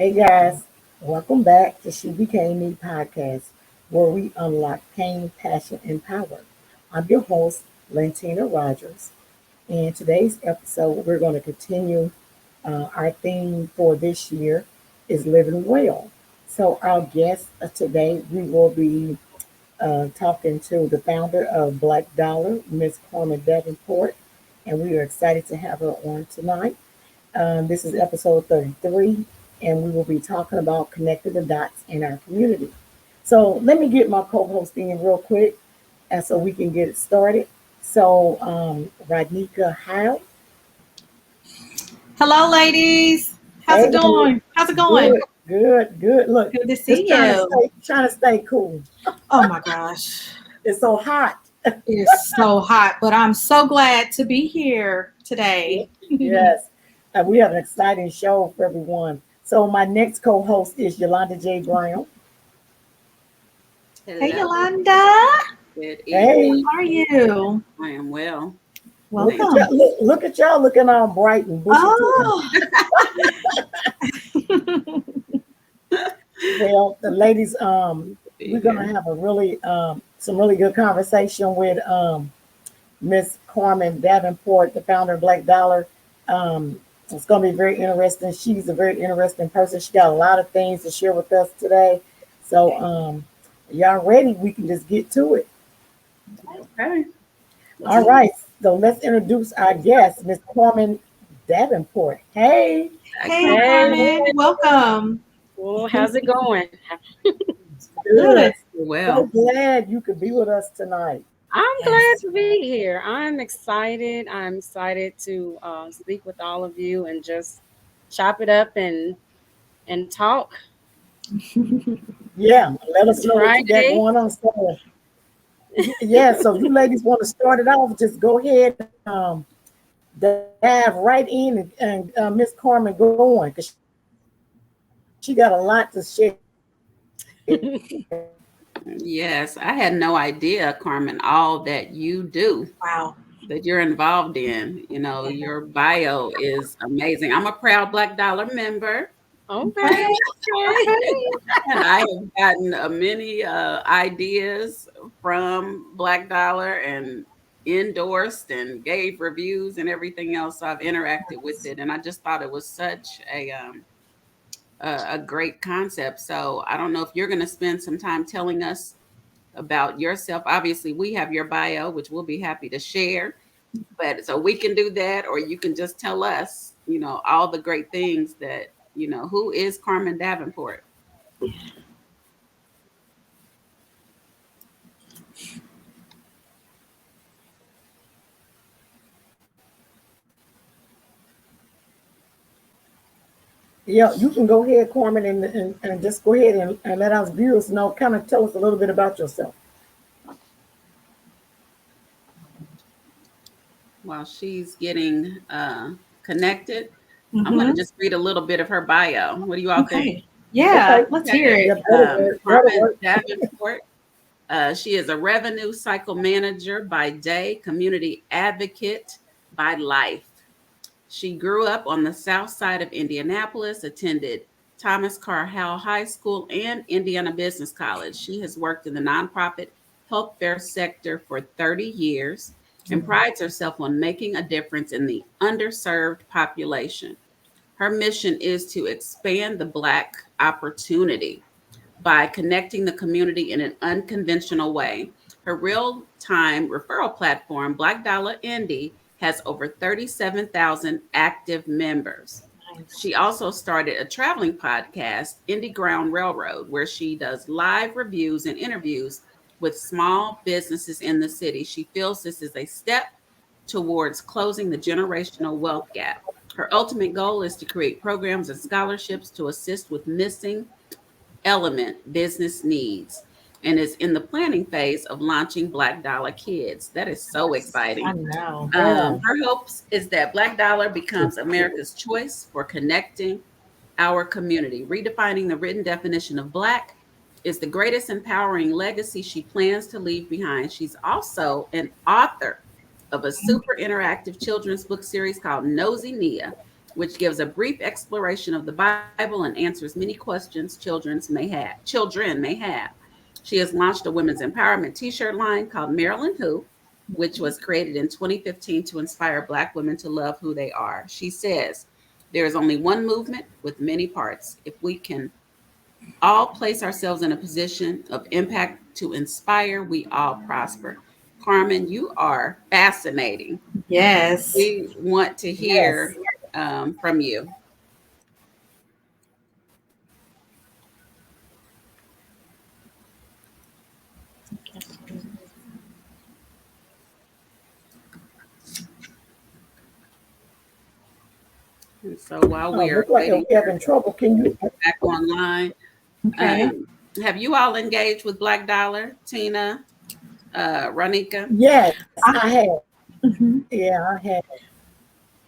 Hey guys, welcome back to She Became Me podcast, where we unlock pain, passion, and power. I'm your host, Lentina Rogers, and today's episode we're going to continue our theme for this year is living well. So our guest today we will be talking to the founder of Black Dollar, Miss Carmen Davenport, and we are excited to have her on tonight. This is episode 33, and we will be talking about connecting the dots in our community. So let me get my co-host in real quick, and so we can get it started. So, Radnika, hi. Hello, ladies. How's Hey, it going? How's it going? good, good, good. Look, Good to just see you. trying to stay cool. Oh my gosh. It's so hot. It is so hot, but I'm so glad to be here today. Yes, we have an exciting show for everyone. So my next co-host is Yolanda J. Brown. Hey, Hello, Yolanda. good Hey, evening. How are you? I am well. look at Thank you. Welcome. y'all! Look at y'all looking all bright and bushy tailed. Oh. Well, the ladies, Be we're gonna here. have a really some really good conversation with Miss Carmen Davenport, the founder of Black Dollar. It's gonna be very interesting. She's a very interesting person. She got a lot of things to share with us today. So, y'all ready? We can just get to it. Okay. All right. So let's introduce our guest, Miss Carmen Davenport. Hey, Hey, Okay. Hey, Carmen. Welcome. well, how's it going? good. Good. So Well, glad you could be with us tonight. I'm glad Yes. to be here. I'm excited. I'm excited to speak with all of you and just chop it up and talk. Yeah, let us It's know what you got Friday. going on. So, yeah, so you ladies want to start it off, just go ahead and dive right in and Miss Carmen go on because she got a lot to share. yes, I had no idea, Carmen, all that you do, Wow. that you're involved in. Your bio is amazing. I'm a proud Black Dollar member, Okay. Okay. Okay. Okay. and I have gotten many ideas from Black Dollar and endorsed and gave reviews and everything else. So I've interacted with it, and I just thought it was such a great concept. So I don't know if you're going to spend some time telling us about yourself. Obviously, we have your bio, which we'll be happy to share. But so we can do that, or you can just tell us, all the great things that, who is Carmen Davenport? Yeah, you can go ahead, Carmen, and just go ahead and let our viewers know, kind of tell us a little bit about yourself. While she's getting connected, I'm going to Mm-hmm. just read a little bit of her bio. What do you all think? Okay. Yeah, Okay, let's hear Okay. yeah, it. that'll work. That'll Carmen work. Davenport. She is a revenue cycle manager by day, community advocate by life. She grew up on the south side of Indianapolis, attended Thomas Carr Howell High School and Indiana Business College. She has worked in the nonprofit healthcare sector for 30 years and prides herself on making a difference in the underserved population. Her mission is to expand the Black opportunity by connecting the community in an unconventional way. Her real time referral platform, Black Dollar Indy, has over 37,000 active members. Nice. She also started a traveling podcast, Indy Ground Railroad, where she does live reviews and interviews with small businesses in the city. She feels this is a step towards closing the generational wealth gap. Her ultimate goal is to create programs and scholarships to assist with missing element business needs and is in the planning phase of launching Black Dollar Kids. That is so I exciting. know. Yeah. Her hopes is that Black Dollar becomes America's choice for connecting our community. Redefining the written definition of Black is the greatest empowering legacy she plans to leave behind. She's also an author of a super interactive children's book series called Nosy Nia, which gives a brief exploration of the Bible and answers many questions children may have. She has launched a women's empowerment t-shirt line called Marilyn Who, which was created in 2015 to inspire Black women to love who they are. She says, there is only one movement with many parts. If we can all place ourselves in a position of impact to inspire, we all prosper. Carmen, you are fascinating. Yes. We want to Yes. hear from you. And so while we are Look like waiting we're for having trouble. Can you? back online, Okay. have you all engaged with Black Dollar, Tina, Ronika? Yes, I, I have. mhm. Yeah, I have.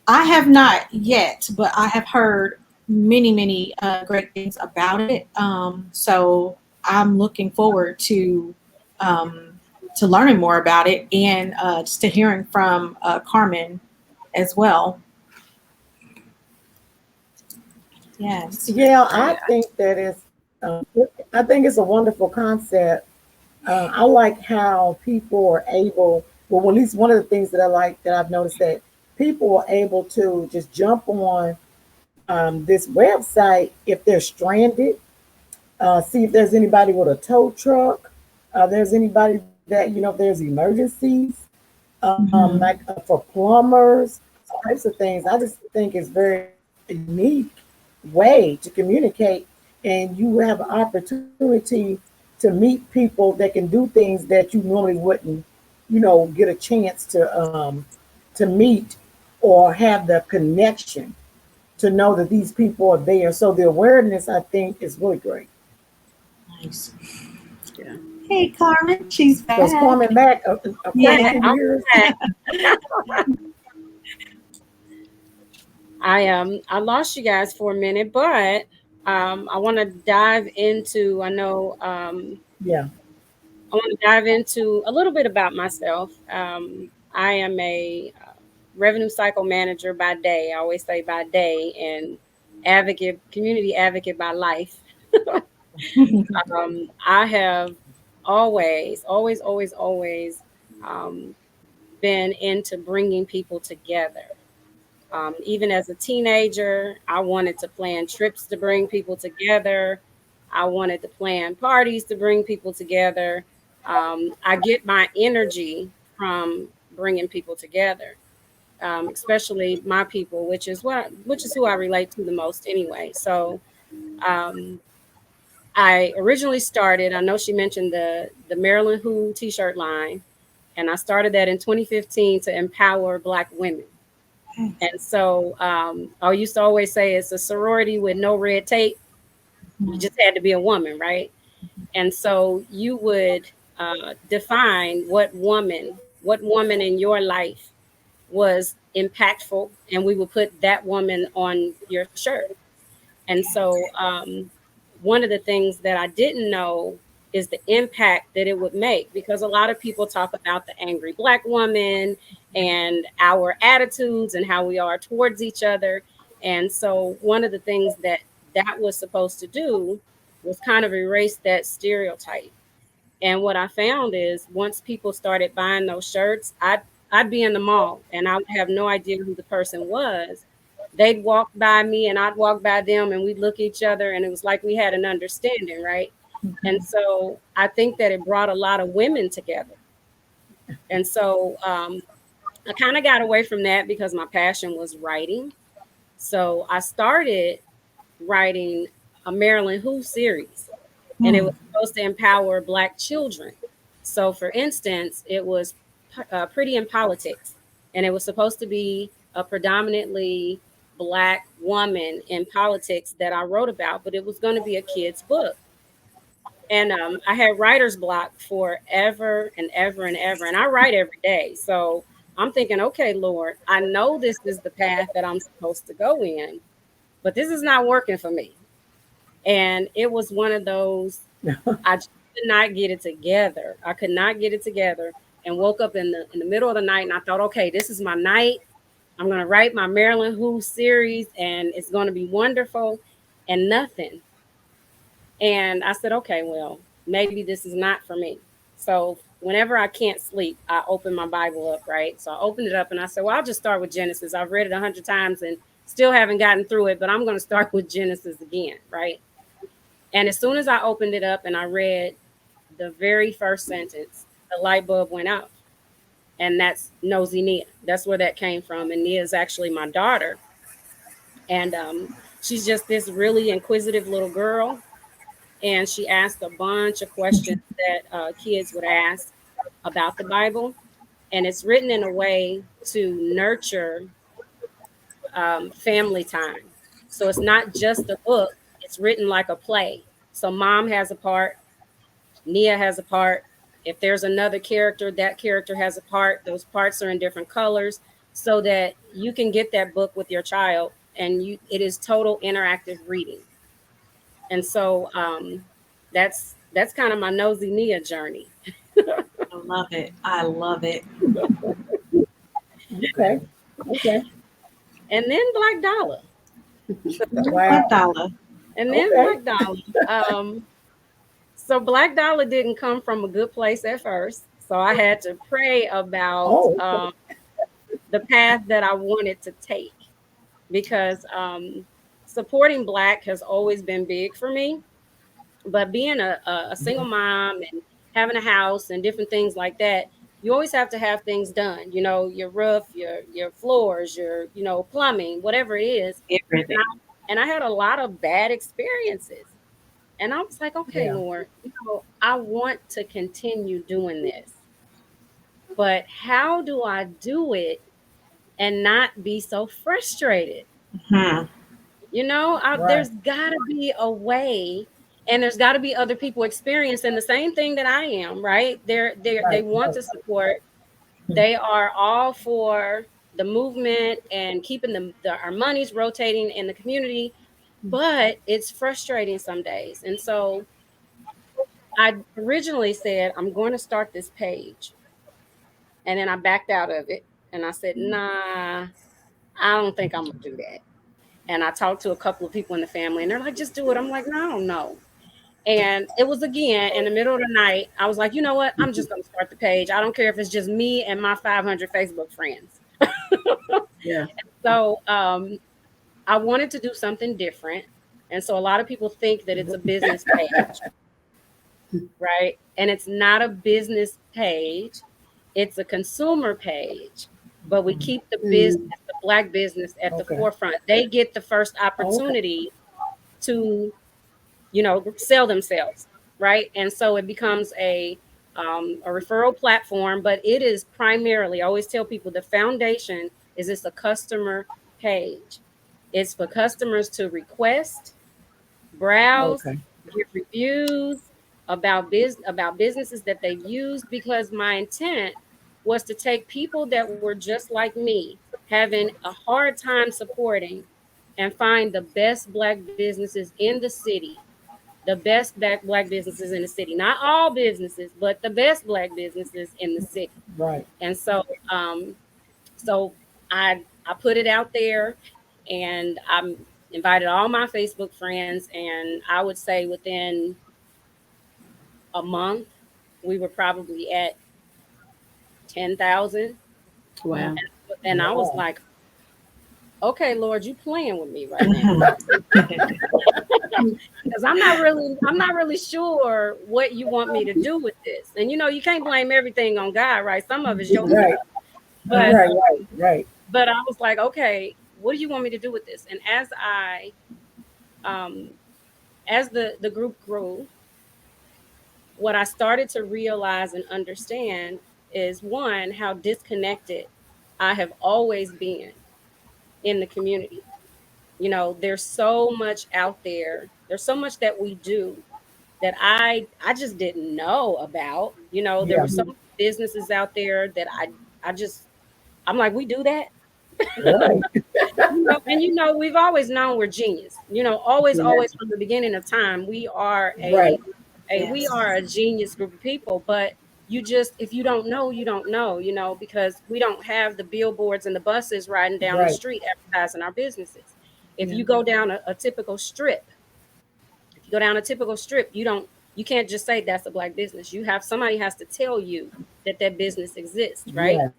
I have not yet, but I have heard many, many great things about it. So I'm looking forward to learning more about it and just to hearing from Carmen as well. Yes. Yeah, I Yeah. think that it's. I think it's a wonderful concept. I like how people are able. Well, at least one of the things that I like that I've noticed that people are able to just jump on this website if they're stranded. See if there's anybody with a tow truck. There's anybody that if there's emergencies, Hmm. like for plumbers, types of things. I just think it's very unique way to communicate, and you have an opportunity to meet people that can do things that you normally wouldn't, get a chance to meet or have the connection to know that these people are there. So the awareness, I think, is really great. Nice. Yeah. Hey, Carmen, she's So it's back. Carmen back. Carmen, Yeah. can you I'm hear us? back. I lost you guys for a minute, but I want to dive into. Yeah. I want to dive into a little bit about myself. I am a revenue cycle manager by day. I always say by day, and community advocate by life. I have always um, been into bringing people together. Even as a teenager, I wanted to plan trips to bring people together. I wanted to plan parties to bring people together. I get my energy from bringing people together, especially my people, which is who I relate to the most anyway. So um, I originally started. I know she mentioned the Maryland Who T-shirt line, and I started that in 2015 to empower Black women. And so I used to always say it's a sorority with no red tape. You just had to be a woman, right? And so you would define what woman in your life was impactful, and we would put that woman on your shirt. And so, one of the things that I didn't know is the impact that it would make, because a lot of people talk about the angry Black woman and our attitudes and how we are towards each other. And so, one of the things that was supposed to do was kind of erase that stereotype. And what I found is once people started buying those shirts, I'd be in the mall and I would have no idea who the person was. They'd walk by me and I'd walk by them and we'd look at each other and it was like we had an understanding, right? And so I think that it brought a lot of women together. And so I kind of got away from that because my passion was writing. So I started writing a Marilyn Who series, and it was supposed to empower Black children. So, for instance, it was Pretty in Politics, and it was supposed to be a predominantly Black woman in politics that I wrote about, but it was going to be a kid's book. And I had writer's block forever and ever and ever, and I write every day. So I'm thinking, okay, Lord, I know this is the path that I'm supposed to go in, but this is not working for me. And it was one of those, I just could not get it together. I could not get it together, and woke up in the middle of the night and I thought, okay, this is my night. I'm going to write my Maryland Who series and it's going to be wonderful, and nothing. And I said, okay, well, maybe this is not for me. So whenever I can't sleep, I open my Bible up, right? So I opened it up and I said, well, I'll just start with Genesis. I've read it 100 times and still haven't gotten through it, but I'm going to start with Genesis again, right? And as soon as I opened it up and I read the very first sentence, the light bulb went out. And that's Nosy Nia. That's where that came from. And Nia is actually my daughter. And she's just this really inquisitive little girl. And she asked a bunch of questions that kids would ask about the Bible. And it's written in a way to nurture family time. So it's not just a book, it's written like a play. So mom has a part, Nia has a part. If there's another character, that character has a part. Those parts are in different colors so that you can get that book with your child and it is total interactive reading. And so that's kind of my Nosy Nia journey. I love it. I love it. Okay. Okay. And then Black Dollar. Wow. $1. And then Okay. Black Dollar. So Black Dollar didn't come from a good place at first. So I had to pray about Oh, the path that I wanted to take because supporting Black has always been big for me. But being a single mom and having a house and different things like that, you always have to have things done. You know, your roof, your floors, your plumbing, whatever it is. And Everything. I had a lot of bad experiences. And I was like, okay, yeah. Lord, I want to continue doing this, but how do I do it and not be so frustrated? Hmm. Right. There's got to be a way, and there's got to be other people experiencing the same thing that I am, right? They Right. want Right. to support. They are all for the movement and keeping our monies rotating in the community, but it's frustrating some days. And so I originally said, I'm going to start this page. And then I backed out of it and I said, nah, I don't think I'm going to do that. And I talked to a couple of people in the family and they're like, just do it. I'm like, no, I don't know. And it was again in the middle of the night. I was like, you know what? I'm just going to start the page. I don't care if it's just me and my 500 Facebook friends. Yeah. So I wanted to do something different. And so a lot of people think that it's a business page, right? And it's not a business page, it's a consumer page. But we keep Mm. the Black business at the Okay. forefront. They get the first Okay. opportunity to, sell themselves, right? And so it becomes a referral platform, but it is primarily, I always tell people the foundation is it's a customer page. It's for customers to request, browse, Okay. give reviews about businesses that they've used, because my intent was to take people that were just like me, having a hard time supporting, and find the best Black businesses in the city, the best Black businesses in the city, not all businesses, but the best Black businesses in the city. Right. And so so I put it out there, and I invited all my Facebook friends, and I would say within a month we were probably at 10,000. Wow. And I was Wow. like, okay, Lord, you playing with me right now, Mhm. because I'm not really sure what you want me to do with this. And you can't blame everything on God, right? Some of it's your stuff. Right. But Right. Right. Right. I was like, okay, what do you want me to do with this? And um as the group grew, what I started to realize and understand is, one, how disconnected I have always been in the community. There's so much out there. There's so much that we do that I just didn't know about. There Yeah. were so many businesses out there that I'm like, we do that. Right. And we've always known we're genius. Always, Yeah. always from the beginning of time, we are Right. we Yes. are a genius group of people. But you just, if you don't know, you don't know, because we don't have the billboards and the buses riding down the Right. street advertising our businesses. If Yeah. you go down a typical strip, if you go down a typical strip, you can't just say that's a black business. Somebody has to tell you that that business exists, right? Yes.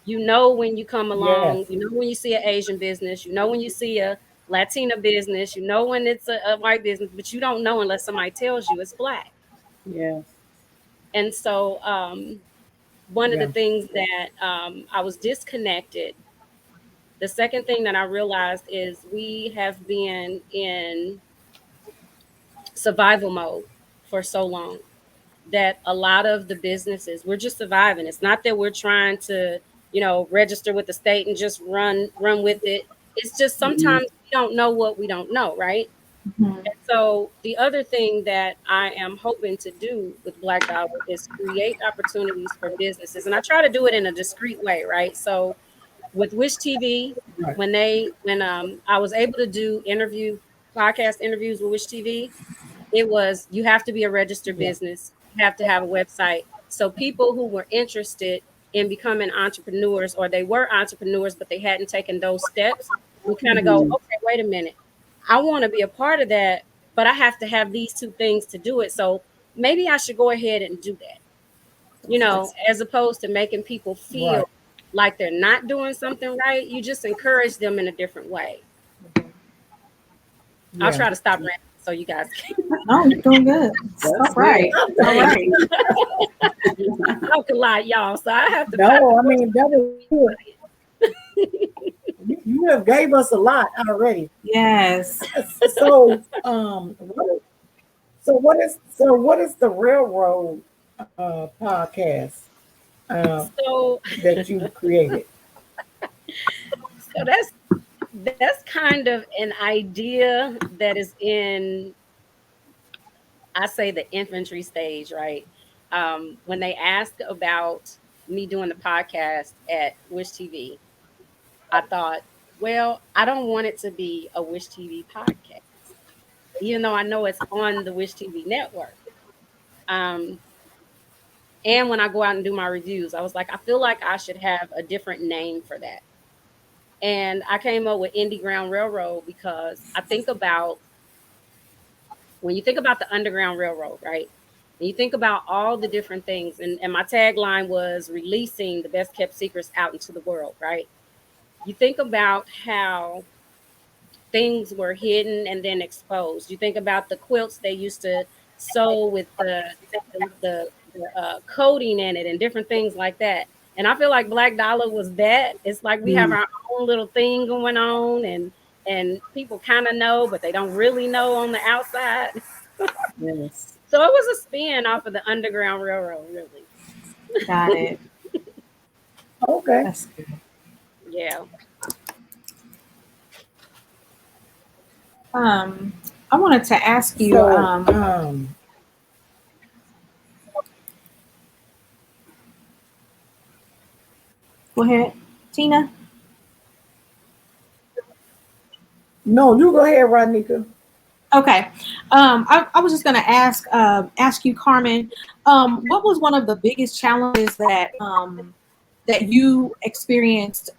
You know when you come Yes. along, you know when you see an Asian business, you know when you see a Latina business, you know when it's a white business, but you don't know unless somebody tells you it's black. Yes. And so one of the Yeah. things that I was disconnected. The second thing that I realized is we have been in survival mode for so long that a lot of the businesses, we're just surviving. It's not that we're trying to, register with the state and just run with it. It's just Mm-mm. sometimes we don't know what we don't know, right? Mhm. And so the other thing that I am hoping to do with Black Dollar is create opportunities for businesses. And I try to do it in a discreet way, right? So with Wish TV, Right. when I was able to do podcast interviews with Wish TV, it was, you have to be a registered Yeah. business, you have to have a website. So people who were interested in becoming entrepreneurs, or they were entrepreneurs but they hadn't taken those steps, we kind of go, Mhm. okay, wait a minute, I want to be a part of that, but I have to have these two things to do it. So maybe I should go ahead and do that, That's as opposed to making people Right. feel like they're not doing something right. You just encourage them in a different way. I'll Yeah. try to stop ranting so you guys can no, you're doing good. That's All right. All Okay. right. talk a lot, y'all. So I have to No, I force mean that was good. You have gave us a lot already. Yes. So, what is the railroad podcast so that you created? so that's kind of an idea that is in, I say, the infantry stage, right? When they asked about me doing the podcast at Wish TV, I thought, well, I don't want it to be a Wish TV podcast, even though I know it's on the Wish TV network. Um, and when I go out and do my reviews, I was like, I feel like I should have a different name for that. And I came up with Indy Ground Railroad because I think about, when you think about the Underground Railroad, right? And you think about all the different things, and my tagline was releasing the best kept secrets out into the world, right? You think about how things were hidden and then exposed. You think about the quilts they used to sew with the coating in it and different things like that. And I feel like Black Dollar was that. It's like we have Mm. our own little thing going on, and people kind of know, but they don't really know on the outside. Yes. So it was a spin off of the Underground Railroad, really. Got it. Okay. That's good. Yeah. Um, I wanted to ask you, So, go ahead, Tina. no, you go ahead, Rodnika. Okay. I was just going to ask you, Carmen, what was one of the biggest challenges that you experienced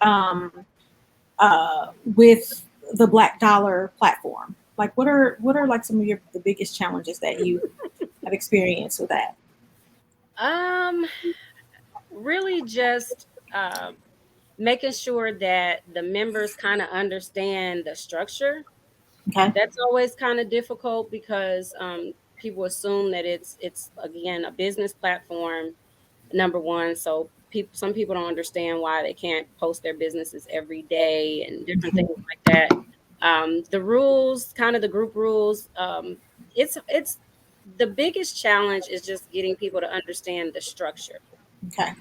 with the Black Dollar platform? Like, what are like some of the biggest challenges that you have experienced with that? Um, Really just making sure that the members kind of understand the structure. Okay. That's always kind of difficult because people assume that it's again a business platform, number one. So some people don't understand why they can't post their businesses every day and different things Mhm. like that. The rules, kind of the group rules, it's the biggest challenge is just getting people to understand the structure. Okay.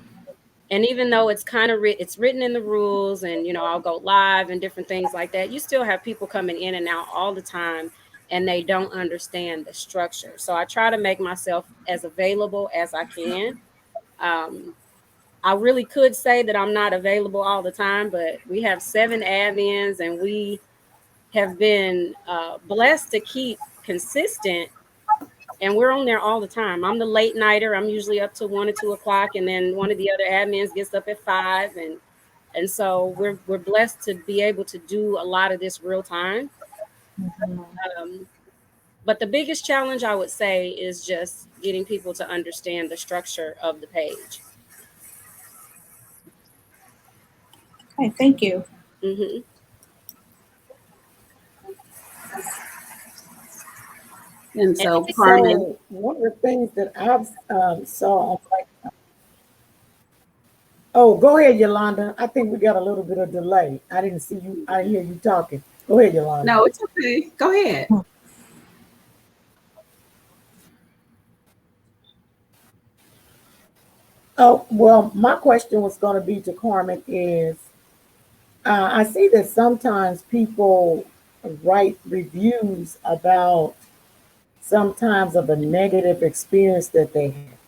And even though it's kind of it's written in the rules, and I'll go live and different things like that, you still have people coming in and out all the time, and they don't understand the structure. So I try to make myself as available as I can. um, I really could say that I'm not available all the time, but we have 7 admins, and we have been blessed to keep consistent and we're on there all the time. I'm the late nighter. I'm usually up to 1 or 2 o'clock, and then one of the other admins gets up at 5, and so we're blessed to be able to do a lot of this real time. Mhm. Um, but the biggest challenge I would say is just getting people to understand the structure of the page. Okay, thank you. Hmm. And And so, Carmen, So one of the things that I've saw on like, oh, go ahead, Yolanda. I think we got a little bit of delay. I didn't see you. I didn't hear you talking. Go ahead, Yolanda. no, it's okay. Go ahead. Oh, well, my question was going to be to Carmen is I see that sometimes people write reviews about sometimes of a negative experience that they had.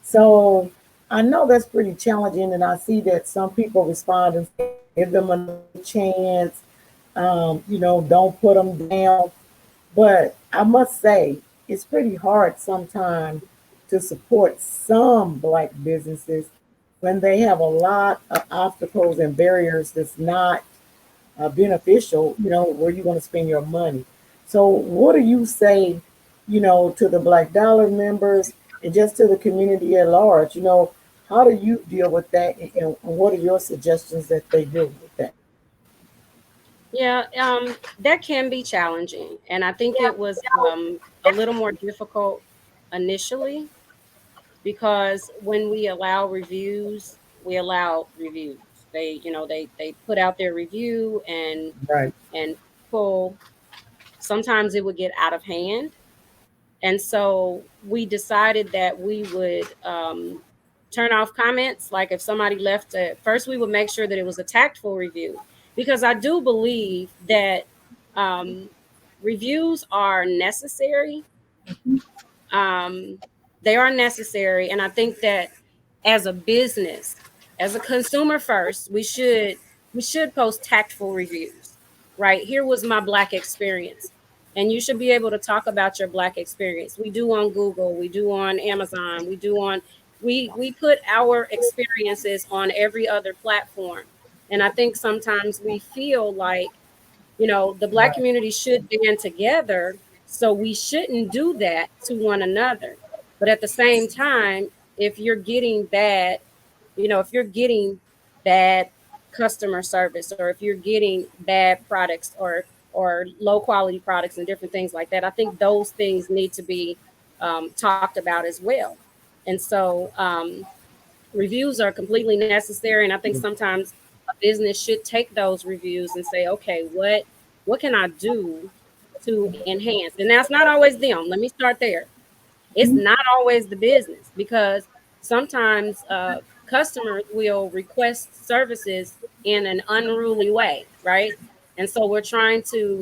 So I know that's pretty challenging, and I see that some people respond and say, give them another chance. Don't put them down. But I must say, it's pretty hard sometimes to support some Black businesses when they have a lot of obstacles and barriers that's not beneficial, where you want to spend your money. So, what do you say, to the Black Dollar members and just to the community at large? How do you deal with that, and what are your suggestions that they deal with that? yeah, that can be challenging, and I think it was a little more difficult initially because when we allow reviews, we allow reviews. They put out their review, Right. and people, sometimes it would get out of hand. And so we decided that we would turn off comments. Like if somebody left, first we would make sure that it was a tactful review, because I do believe that um, reviews are necessary. um, they are necessary, and I think that as a business, as a consumer first, we should post tactful reviews. Right here was my Black experience, and you should be able to talk about your Black experience. We do on Google, we do on Amazon, we put our experiences on every other platform, and I think sometimes we feel like, the Black Right. community should band together. So we shouldn't do that to one another. But at the same time, if you're getting bad, if you're getting bad customer service, or if you're getting bad products, or low quality products and different things like that, I think those things need to be talked about as well. And so reviews are completely necessary, and I think sometimes a business should take those reviews and say, okay, what can I do to enhance? And that's not always them. Let me start there. It's not always the business, because sometimes customers will request services in an unruly way, right? And so we're trying to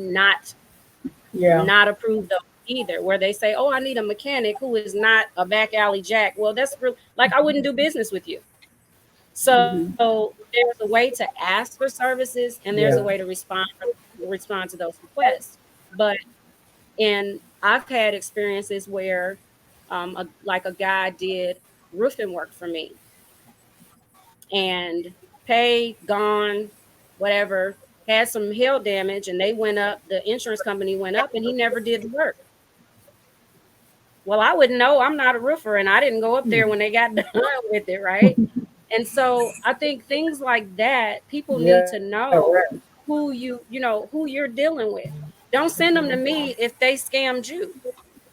Yeah. not approve those either, where they say, oh, I need a mechanic who is not a back alley jack. Well, that's real, like, I wouldn't do business with you. Hmm. So there's a way to ask for services, and there's a way Yeah. to respond to those requests. But and I've had experiences where like a guy did roofing work for me, and paid, gone, whatever, had some hail damage, and they went up, the insurance company went up, and he never did the work. Well, I wouldn't know. I'm not a roofer, and I didn't go up there when they got done with it, right? And so I think things like that, people need Yeah. to know Right. who you're dealing with. Don't send them to me if they scammed you.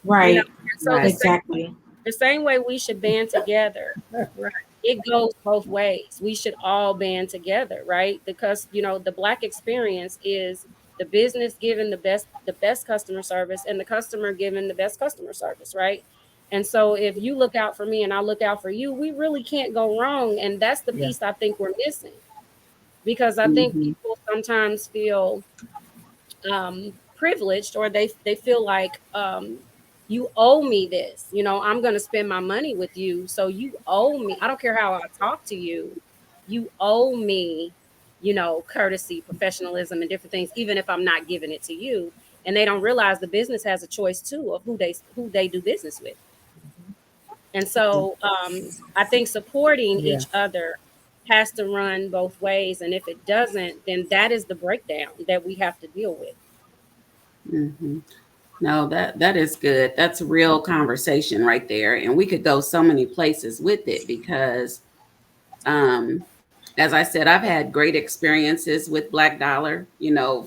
Right. And so Right. Exactly. the same way we should band together, Right. it goes both ways. We should all band together, right? Because the Black experience is the business giving the best customer service, and the customer giving the best customer service, right? And so if you look out for me and I look out for you, we really can't go wrong. And that's the Yeah. piece I think we're missing, because I think Hmm. people sometimes feel privileged, or they feel like, you owe me this. I'm going to spend my money with you, so you owe me. I don't care how I talk to you. You owe me, courtesy, professionalism, and different things, even if I'm not giving it to you. and they don't realize the business has a choice too of who they do business with. And so I think supporting Yeah. each other has to run both ways. And if it doesn't, then that is the breakdown that we have to deal with. Hmm. No, that is good. That's a real conversation right there, and we could go so many places with it because, um, as I said, I've had great experiences with Black Dollar.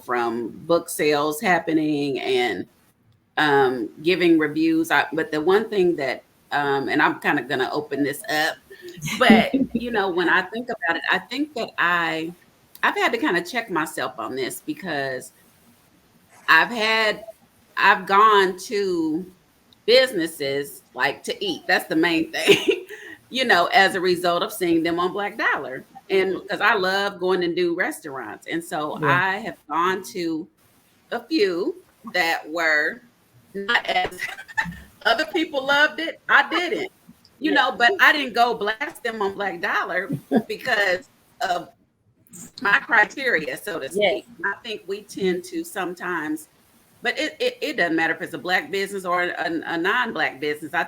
From book sales happening and giving reviews. But the one thing that, and I'm kind of going to open this up, but when I think about it, I think that I've had to kind of check myself on this because I've had I've gone to businesses like to eat. That's the main thing, as a result of seeing them on Black Dollar. And Mhm. because I love going to new restaurants. And so Yeah. I have gone to a few that were not as other people loved it. I didn't, Yeah. but I didn't go blast them on Black Dollar because of my criteria, so to Yes. speak. I think we tend to sometimes, but it doesn't matter if it's a black business or a non-black business. I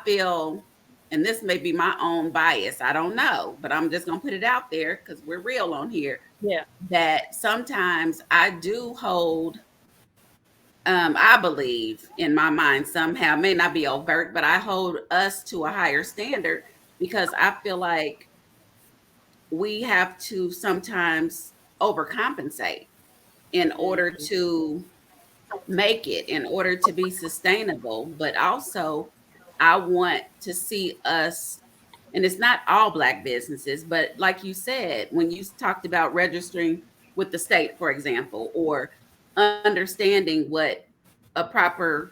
feel, and this may be my own bias, I don't know, but I'm just gonna put it out there because we're real on here, Yeah. that sometimes I do hold, I believe in my mind somehow, may not be overt, but I hold us to a higher standard because I feel like we have to sometimes overcompensate in order Mhm. to make it, in order to be sustainable. But also, I want to see us, and it's not all black businesses, but like you said, when you talked about registering with the state, for example, or understanding what a proper,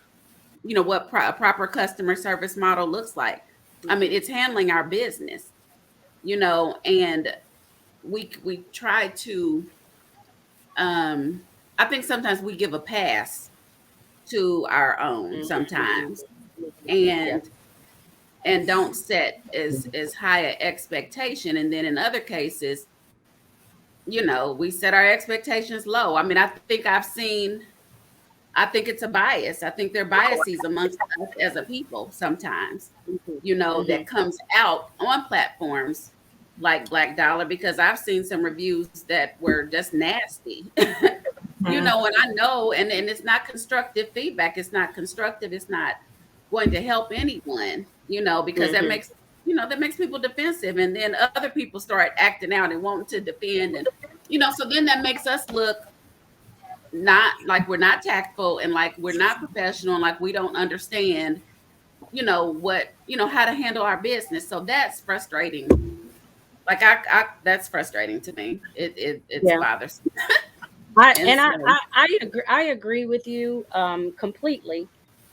a proper customer service model looks like. I mean, Mhm. it's handling our business, and we try to, um I think sometimes we give a pass to our own Mhm. sometimes, Mhm. Yeah. and don't set as high an expectation, and then in other cases, we set our expectations low. I mean, I think it's a bias. I think there are biases amongst us as a people sometimes, Mhm. that Mhm. comes out on platforms like Black Dollar, because I've seen some reviews that were just nasty. And I know, and it's not constructive feedback. It's not constructive. It's not going to help anyone, because Mhm. that makes people defensive. And then other people start acting out and wanting to defend. And, so then that makes us look not like we're not tactful and like we're not professional and like we don't understand, how to handle our business. So that's frustrating. Like that's frustrating to me. It's Yeah. bothersome. I And and I, so, I I agree. I agree with you completely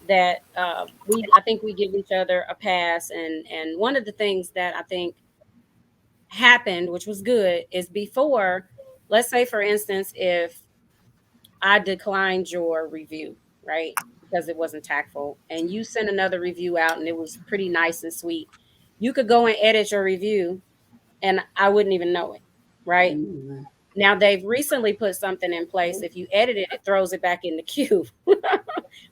that I think we give each other a pass, and one of the things that I think happened, which was good, is before, let's say for instance, if I declined your review, right? Because it wasn't tactful, and you sent another review out and it was pretty nice and sweet. You could go and edit your review and I wouldn't even know it, right? mm, Now they've recently put something in place. If you edit it, it throws it back in the queue,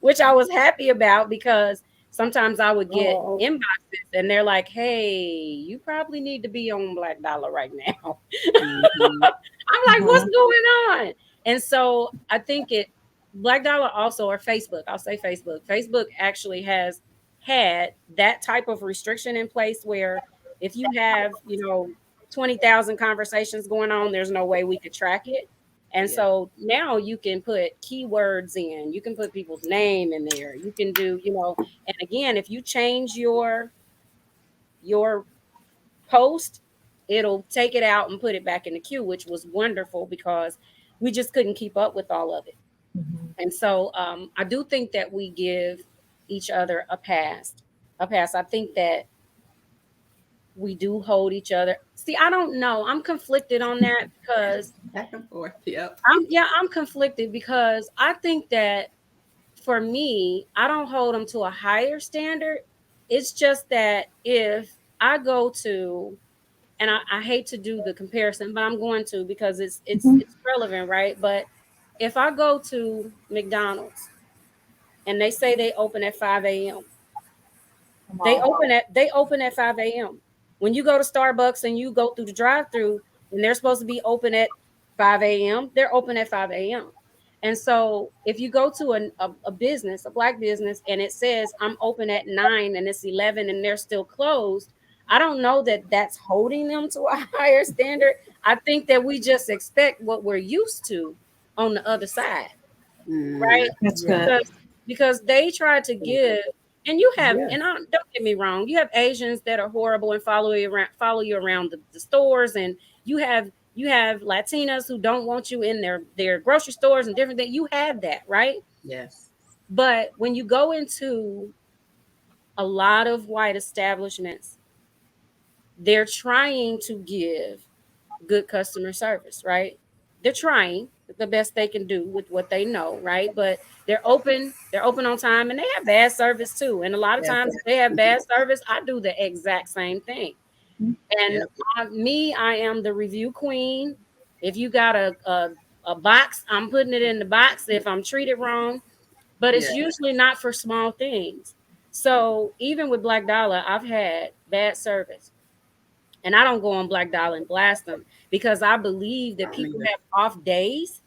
which I was happy about because sometimes I would get Oh, inboxes and they're like, "Hey, you probably need to be on Black Dollar right now." mhm, I'm like, "What's going on?" And so I think Black Dollar also, or Facebook, I'll say Facebook. Facebook actually has had that type of restriction in place where if you have, 20,000 conversations going on, there's no way we could track it. And yeah, so now you can put keywords in, you can put people's name in there. You can do, and again, if you change your post, it'll take it out and put it back in the queue, which was wonderful because we just couldn't keep up with all of it. And so I do think that we give each other a pass. A pass. I think that we do hold each other. See, I don't know. I'm conflicted on that because back and forth. Yep. I'm conflicted because I think that for me, I don't hold them to a higher standard. It's just that if I go to, and I hate to do the comparison, but I'm going to because it's relevant, right? But If I go to McDonald's and they say they open at 5 a.m., they open at 5 a.m. When you go to Starbucks and you go through the drive-through and they're supposed to be open at 5 a.m., they're open at 5 a.m. And so if you go to a business, a black business, and it says I'm open at 9 and it's 11 and they're still closed, I don't know that that's holding them to a higher standard. I think that we just expect what we're used to on the other side, right? That's Yeah. good. Because they try to give, and you have, Yes. and don't get me wrong, you have Asians that are horrible and follow you around the stores, and you have Latinas who don't want you in their grocery stores and different things. You have that, right? Yes. But when you go into a lot of white establishments, they're trying to give good customer service, right? They're trying the best they can do with what they know, right? But they're open on time, and they have bad service too. And a lot of Yes. times if they have bad service, I do the exact same thing. And Yep. I am the review queen. If you got a box, I'm putting it in the box if I'm treated wrong, but it's Yeah. usually not for small things. So even with Black Dollar, I've had bad service. And I don't go on Black Dollar and blast them because I believe I that don't people either. have off days.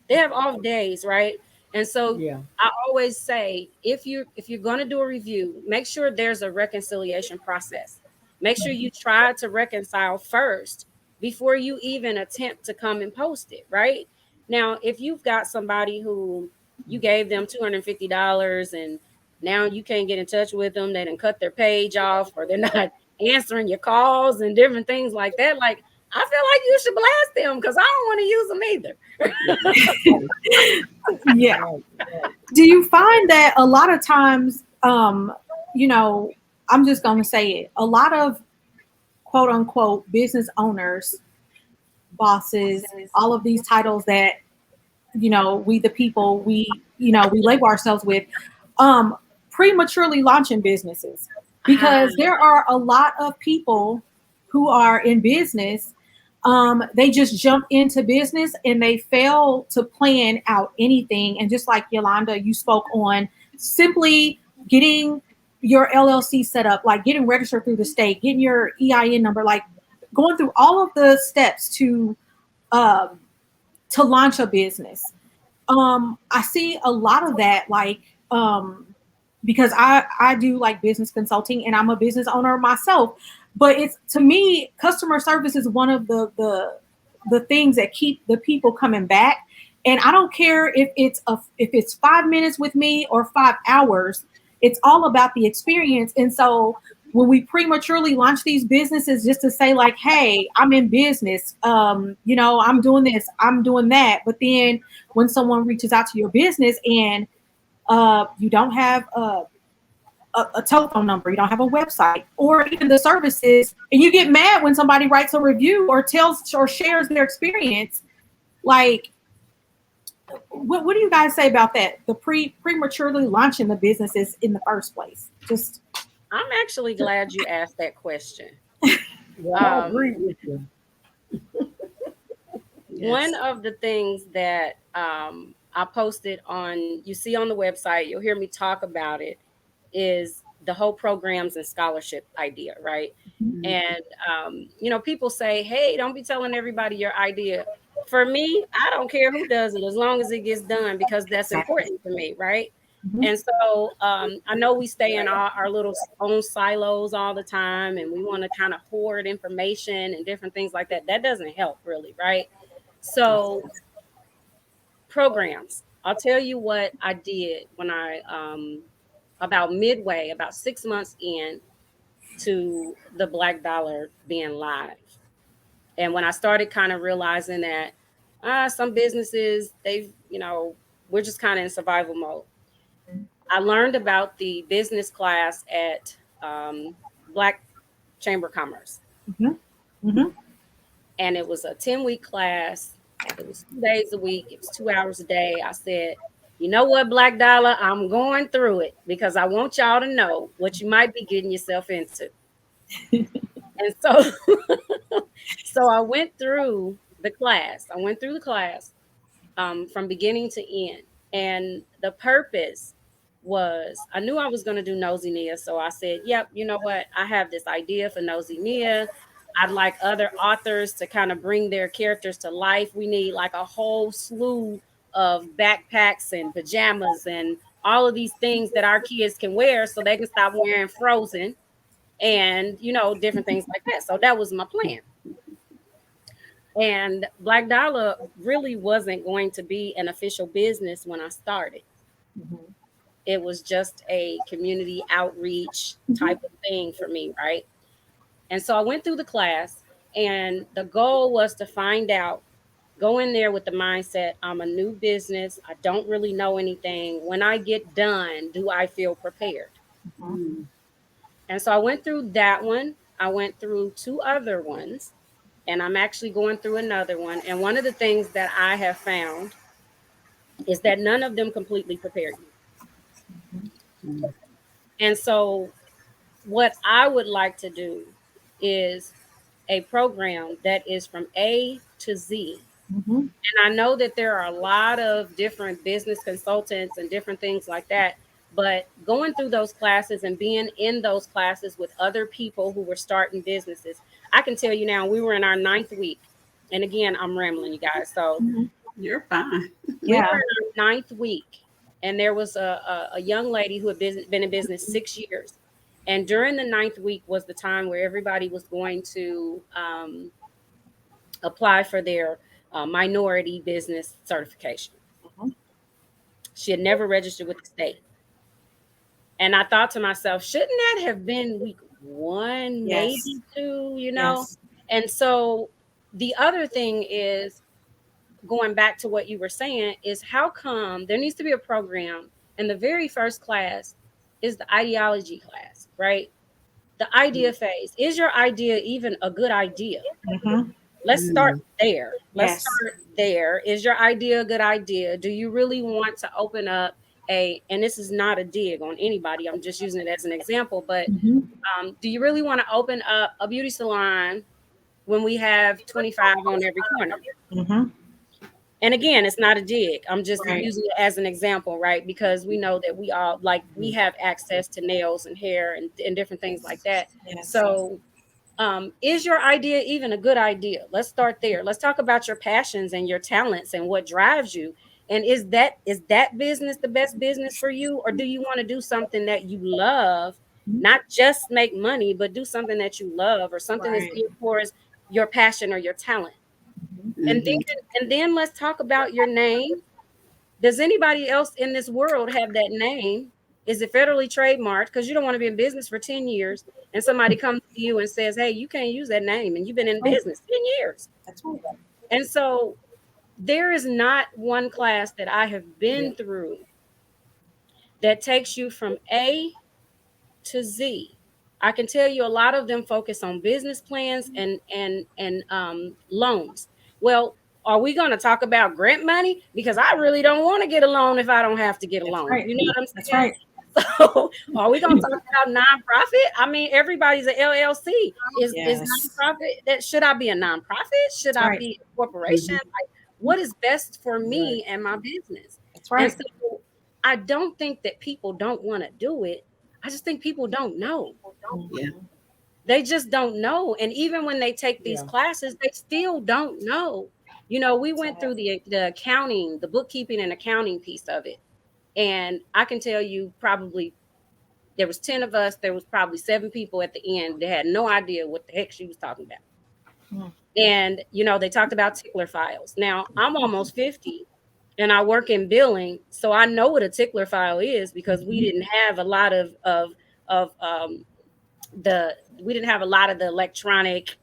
They have off days, right? And so Yeah. I always say, if you're going to do a review, make sure there's a reconciliation process. Make sure you try to reconcile first before you even attempt to come and post it, right? Now, if you've got somebody who you gave them $250 and now you can't get in touch with them, they didn't cut their page off, or they're not answering your calls and different things like that, like, I feel like you should blast them because I don't want to use them either. Yeah. Right. Right. Do you find that a lot of times, I'm just going to say it, a lot of quote unquote business owners, bosses, all of these titles that, we the people, we label ourselves with, um, prematurely launching businesses Ah, because there are a lot of people who are in business. They just jump into business and they fail to plan out anything. And just like Yolanda, you spoke on simply getting your LLC set up, like getting registered through the state, getting your EIN number, like going through all of the steps um, to launch a business. I see a lot of that, like, because I do like business consulting and I'm a business owner myself. But it's, to me, customer service is one of the things that keep the people coming back. And I don't care if it's 5 minutes with me or 5 hours. It's all about the experience. And so when we prematurely launch these businesses just to say like, hey, I'm in business, I'm doing this, I'm doing that. But then when someone reaches out to your business and you don't have a telephone number, you don't have a website, or even the services, and you get mad when somebody writes a review or tells or shares their experience, like, what do you guys say about that? The prematurely launching the businesses in the first place. Just I'm actually glad you asked that question. Well, I Um, agree with you. Yes. One of the things that I posted on, you see on the website, you'll hear me talk about it, is the whole programs and scholarship idea, right? Mhm. And, people say, hey, don't be telling everybody your idea. For me, I don't care who does it as long as it gets done because that's important to me, right? mhm. And so I know we stay in our little own silos all the time and we want to kind of hoard information and different things like that. That doesn't help really, right? So programs. I'll tell you what I did when I about midway, about 6 months in to the Black Dollar being live. And when I started kind of realizing that some businesses, we're just kind of in survival mode. I learned about the business class at Black Chamber of Commerce. Mhm. Mhm. And it was a 10-week class. It was 2 days a week. It was 2 hours a day. I said, you know what, Black Dollar, I'm going through it because I want y'all to know what you might be getting yourself into. And so, so I went through the class. from beginning to end. And the purpose was, I knew I was going to do Nosy Nia. So I said, yep, you know what? I have this idea for Nosy Nia. I'd like other authors to kind of bring their characters to life. We need like a whole slew of backpacks and pajamas and all of these things that our kids can wear so they can stop wearing Frozen and, different things like that. So that was my plan. And Black Dollar really wasn't going to be an official business when I started. Mhm. It was just a community outreach type of thing for me, right? And so I went through the class, and the goal was to find out, go in there with the mindset, I'm a new business. I don't really know anything. When I get done, do I feel prepared? Mm. And so I went through that one. I went through two other ones, and I'm actually going through another one. And one of the things that I have found is that none of them completely prepare you. Mm. And so, what I would like to do is a program that is from A to Z. Mhm. And I know that there are a lot of different business consultants and different things like that. But going through those classes and being in those classes with other people who were starting businesses, I can tell you now, we were in our ninth week. And again, I'm rambling, you guys. So Mhm. You're fine. we were Yeah. in our ninth week, and there was a young lady who had been in business 6 years. And during the ninth week was the time where everybody was going to apply for their minority business certification. Mhm. She had never registered with the state. And I thought to myself, shouldn't that have been week one, Yes. maybe two, Yes. And so the other thing is, going back to what you were saying, is how come there needs to be a program, and the very first class is the ideology class, right? The idea phase. Is your idea even a good idea? Mm-hmm. Let's start Mm. there. Let's Yes. start there. Is your idea a good idea? Do you really want to open up and this is not a dig on anybody, I'm just using it as an example, but Mhm. do you really want to open up a beauty salon when we have 25 on every corner? Mm-hmm. And again, it's not a dig. I'm just Right. using it as an example, right? Because we know that we all, like, we have access to nails and hair and different things like that. Yes. So is your idea even a good idea? Let's start there. Let's talk about your passions and your talents and what drives you. And is that business the best business for you? Or do you want to do something that you love, not just make money, but do something that you love, or something that's Right. geared towards your passion or your talent? And Hmm. then let's talk about your name. Does anybody else in this world have that name? Is it federally trademarked? Because you don't want to be in business for 10 years and somebody comes to you and says, hey, you can't use that name, and you've been in Right. business 10 years. That's right. And so there is not one class that I have Yeah. been through that takes you from A to Z. I can tell you a lot of them focus on business plans and loans. Well, are we going to talk about grant money? Because I really don't want to get a loan if I don't have to get a That's loan. right. You know what I'm That's saying? right. So, are we going to talk about nonprofit? I mean, everybody's an LLC. Is Yes. nonprofit that, should I be a nonprofit? Should That's I right. be a corporation? Mhm. Like, what is best for Right. me and my business? That's And right. so, I don't think that people don't want to do it. I just think people don't know. Yeah. Mhm. They just don't know. And even when they take these Yeah. classes, they still don't know. We went Sad. through the accounting, the bookkeeping and accounting piece of it. And I can tell you, probably there was 10 of us, there was probably 7 people at the end that had no idea what the heck she was talking about. Mm. And they talked about tickler files. Now, I'm almost 50 and I work in billing, so I know what a tickler file is, because we Mhm. didn't have a lot of the we didn't have a lot of the electronic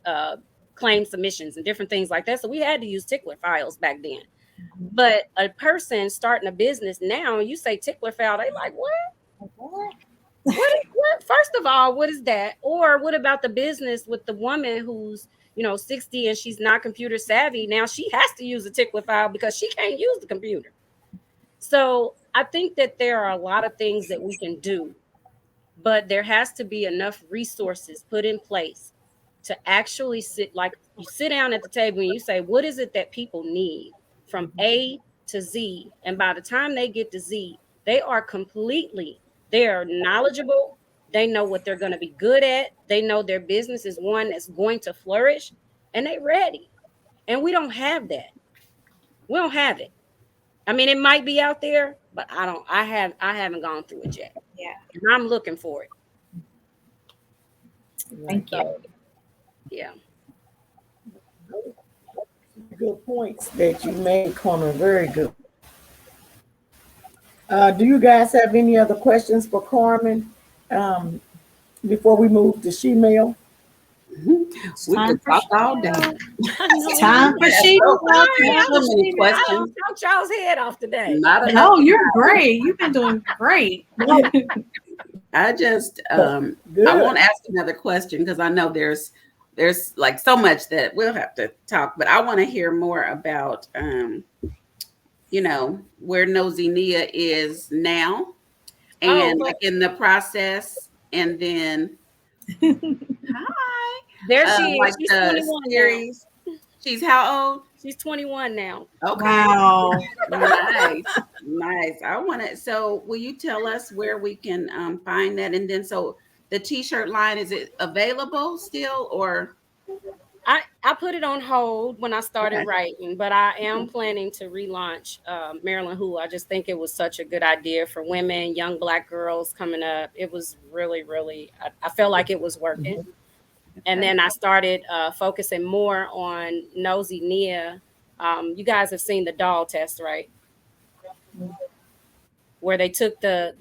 claim submissions and different things like that. So we had to use tickler files back then. Mhm. But a person starting a business now, you say tickler file, they like, what? What? What? First of all, what is that? Or what about the business with the woman who's 60 and she's not computer savvy? Now she has to use a tickler file because she can't use the computer. So I think that there are a lot of things that we can do, but there has to be enough resources put in place to actually sit, like, you sit down at the table and you say, what is it that people need from Mhm. A to Z. And by the time they get to Z, they're knowledgeable. They know what they're going to be good at. They know their business is one that's going to flourish, and they ready. And we don't have that. We don't have it. I mean, it might be out there, but I haven't gone through it yet. Yeah. And I'm looking for it. Thank you. So, yeah. Good points that you made, Carmen. Very good. Do you guys have any other questions for Carmen before we move to Shemale? We could talk all day. It's time for she. So many I questions. knocked y'all's head off today. Not enough. No, you're great. You've been doing great. I just Good. I won't ask another question because I know there's like so much that we'll have to talk, but I want to hear more about where Nosy Nia is now and like in the process, and then hi. There she is. Like She's the 21 series. She's how old? She's 21 now. Okay. Wow. Nice. I want to. So, will you tell us where we can find that? And then, so the T-shirt line, is it available still, or? I put it on hold when I started Okay. writing, but I am planning to relaunch Marilyn Who. I just think it was such a good idea for women, young Black girls coming up. It was really, really, I felt like it was working. And then I started focusing more on Nosy Nia. You guys have seen the doll test, right? Where they took the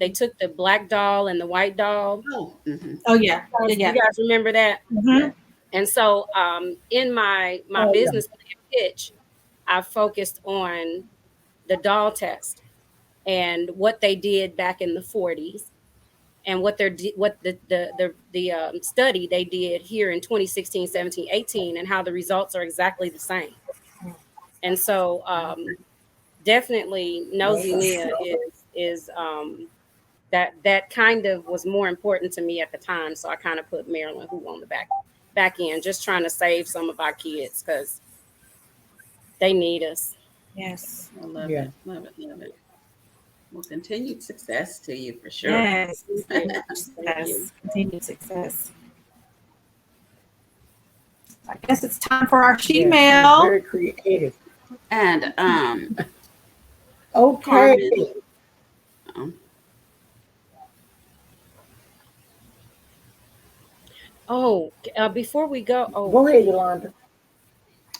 black doll and the white doll. Oh, Oh yeah. You guys remember that? Mhm. And so in my business plan pitch, I focused on the doll test and what they did back in the 40s and what the study they did here in 2016, 17, 18, and how the results are exactly the same. And so definitely Nosy Nia is that kind of was more important to me at the time. So I kind of put Marilyn Who on the back end, just trying to save some of our kids because they need us. Yes. I love Yeah. it. Love it. Well, continued success to you for sure. Yes. Thank you. Yes. Continued success. I guess it's time for our Yeah, Shemale. very creative. And Okay. Carmen. Before we go, Go ahead, Yolanda.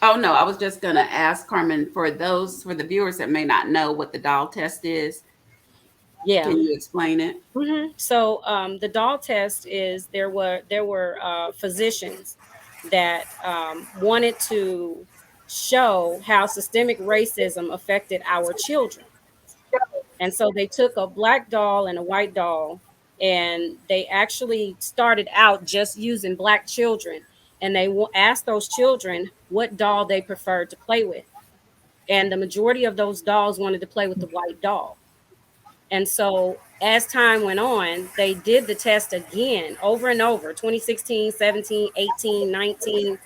Oh no, I was just gonna ask Carmen, for the viewers that may not know what the doll test is. yeah. Can you explain it? So the doll test is there were physicians that wanted to show how systemic racism affected our children. And so they took a black doll and a white doll, and they actually started out just using black children. And they asked those children what doll they preferred to play with. And the majority of those dolls wanted to play with the white doll. And so as time went on, they did the test again over and over, 2016, 17, 18, 19,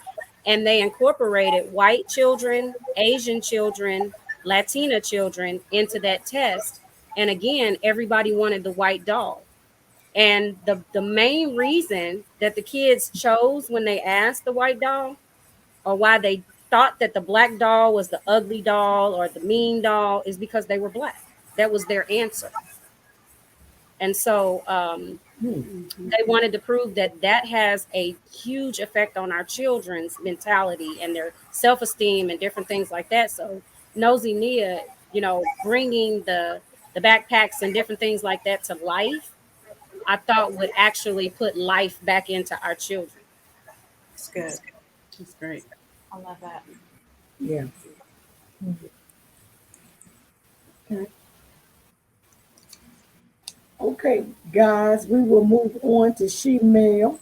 and they incorporated white children, Asian children, Latina children into that test. And again, everybody wanted the white doll. And the main reason that the kids chose when they asked the white doll, or why they thought that the black doll was the ugly doll or the mean doll, is because they were black. That was their answer. And so they wanted to prove that has a huge effect on our children's mentality and their self-esteem and different things like that. So Nosy Nia, bringing the backpacks and different things like that to life, I thought would actually put life back into our children. It's good. That's great. I love that. Yeah. Okay, guys, we will move on to Shemale.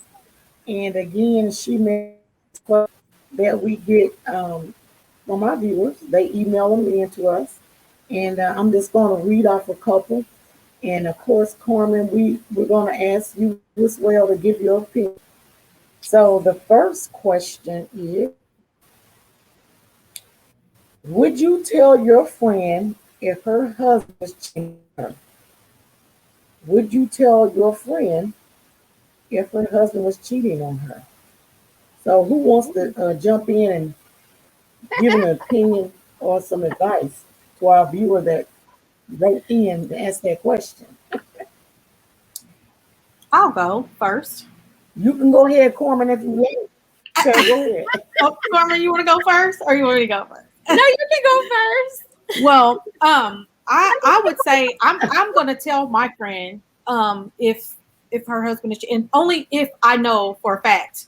And again, Shemale that we get from our viewers. They email them in to us. And I'm just going to read off a couple. And of course, Carmen, we're going to ask you as well to give your opinion. So the first question is, would you tell your friend if her husband was cheating on her, would you tell your friend if her husband was cheating on her? So who wants to jump in and give an opinion or some advice to our viewer that wrote in to ask that question? I'll go first. You can go ahead, Carmen, if you want. Okay, go ahead. Oh, Carmen, you want to go first, or you want me to go first? No, you can go first. Well, I would say I'm gonna tell my friend if her husband is, and only if I know for a fact.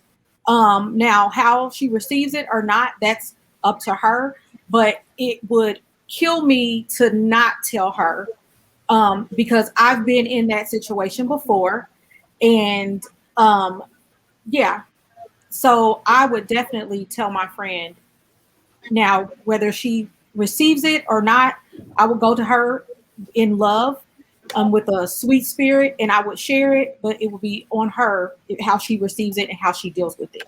Now how she receives it or not, that's up to her. But it would kill me to not tell her, because I've been in that situation before, and yeah. So I would definitely tell my friend. Now, whether she receives it or not, I would go to her in love, with a sweet spirit, and I would share it, but it would be on her how she receives it and how she deals with it.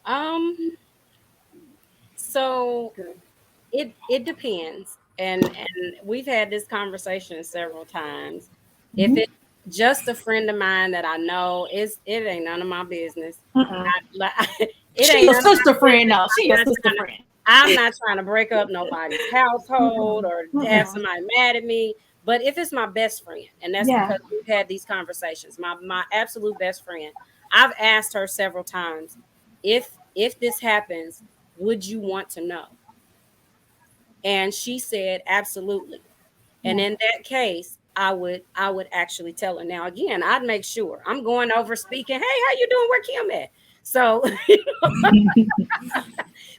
Um, so it depends. And we've had this conversation several times. If Mhm. it's just a friend of mine that I know, it ain't none of my business. Mm-mm. It She ain't a none of my sister friend, business. no. She a sister friend. I'm not trying to break up nobody's household or have Mm-mm. somebody mad at me. But if it's my best friend, and that's Yeah. because we've had these conversations, my absolute best friend, I've asked her several times, if this happens, would you want to know? And she said absolutely. And Yeah. in that case, I would actually tell her. Now again, I'd make sure I'm going over speaking. Hey, how you doing? Where Kim at? So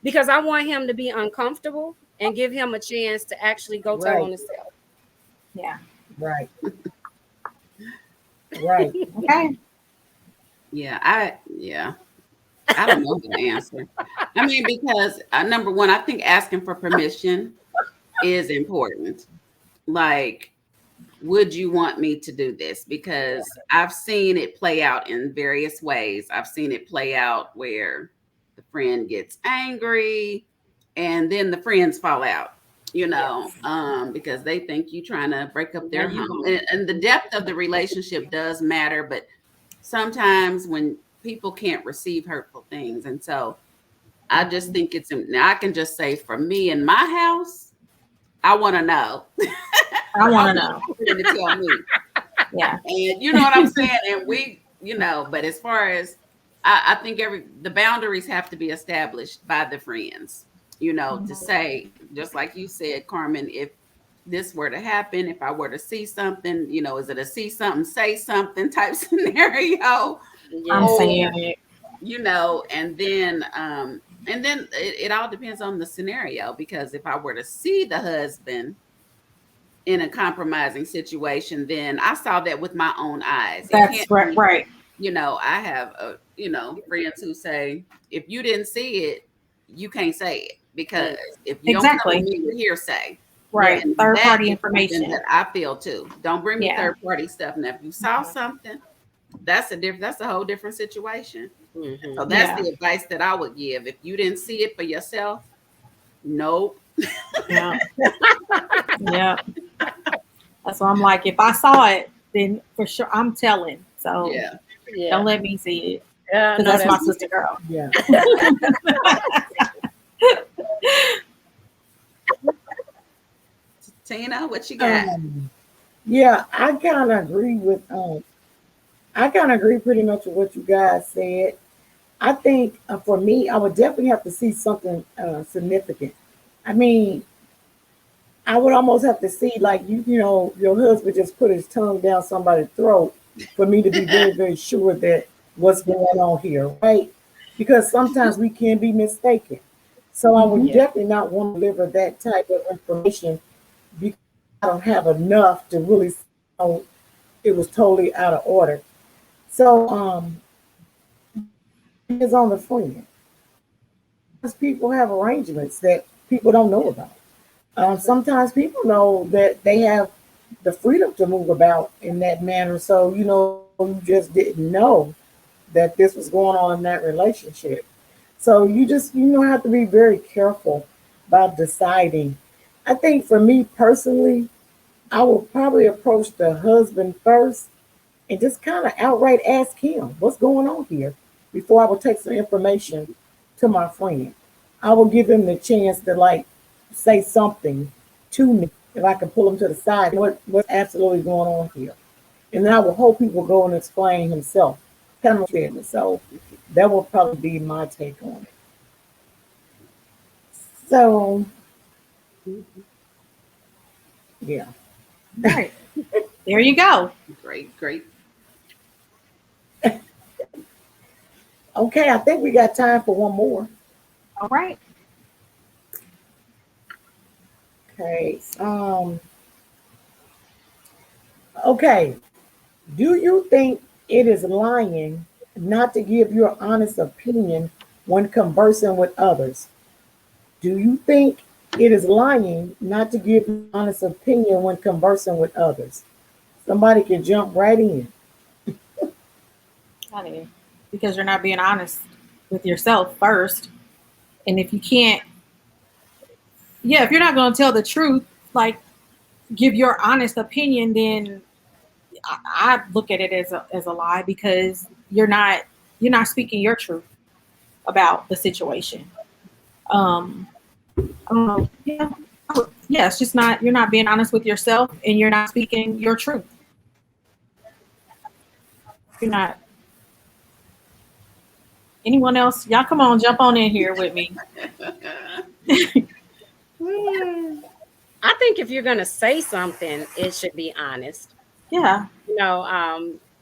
because I want him to be uncomfortable and give him a chance to actually go tell on Right, himself. Yeah. right, right. Okay. Yeah, I don't know the answer. I mean, because number one, I think asking for permission is important. Like, would you want me to do this? Because I've seen it play out in various ways. I've seen it play out where the friend gets angry and then the friends fall out, Yes. because they think you trying to break up Now their you home. going. And the depth of the relationship does matter, but sometimes when people can't receive hurtful things. And so I just think now I can just say for me in my house, I want to know. I I want to want know. my friend to tell me. Yeah. And you know what I'm saying? And but as far as I think the boundaries have to be established by the friends, to say, just like you said, Carmen, if this were to happen, if I were to see something, is it a see something, say something type scenario? I'm Yes. Or, saying it. and then it all depends on the scenario, because if I were to see the husband in a compromising situation, then I saw that with my own eyes. It That's can't right. be, Right. I have, friends who say, if you didn't see it, you can't say it, because Mm. if you don't come to Exactly. me with hearsay, Yeah. Right. and Third that party is something information. that I feel too. Don't bring me Yeah. third party stuff. Now, if you saw something, that's a whole different situation. Hmm. So that's Yeah. the advice that I would give. If you didn't see it for yourself, nope. Yeah. Yeah. That's why I'm like, if I saw it, then for sure I'm telling. So Yeah. don't Yeah. let me see it, because No, that's my that's sister girl. Yeah. Tina, what you got? Um, yeah, I kind of agree pretty much with what you guys said. I think for me, I would definitely have to see something significant. I mean, I would almost have to see like your husband just put his tongue down somebody's throat for me to be very, very sure that what's going on here, right? Because sometimes we can be mistaken. So I would Hmm. yeah. definitely not want to deliver that type of information because I don't have enough to really know it was totally out of order. So it's on the friend. Sometimes people have arrangements that people don't know about. That's right. Sometimes people know that they have the freedom to move about in that manner. So, you just didn't know that this was going on in that relationship. So you have to be very careful about deciding. I think for me personally, I will probably approach the husband first and just kind of outright ask him what's going on here before I will take some information to my friend. I will give him the chance to like say something to me if I can pull him to the side. What's absolutely going on here? And then I will hope he will go and explain himself. Kind of business. So that will probably be my take on it. So yeah. Right. There you go. Great, great. Okay, I think we got time for one more. All right. Okay. Okay. Do you think it is lying not to give your honest opinion when conversing with others? Do you think it is lying not to give your honest opinion when conversing with others? Somebody can jump right in. Honey, because you're not being honest with yourself first. And if you can't, yeah, if you're not going to tell the truth, like give your honest opinion, then I look at it as a lie because you're not speaking your truth about the situation. Um, yeah, yeah, it's just not you're not being honest with yourself, and you're not speaking your truth. You're not. Anyone else? Y'all, come on, jump on in here with me. I think if you're gonna say something, it should be honest. Yeah, You know,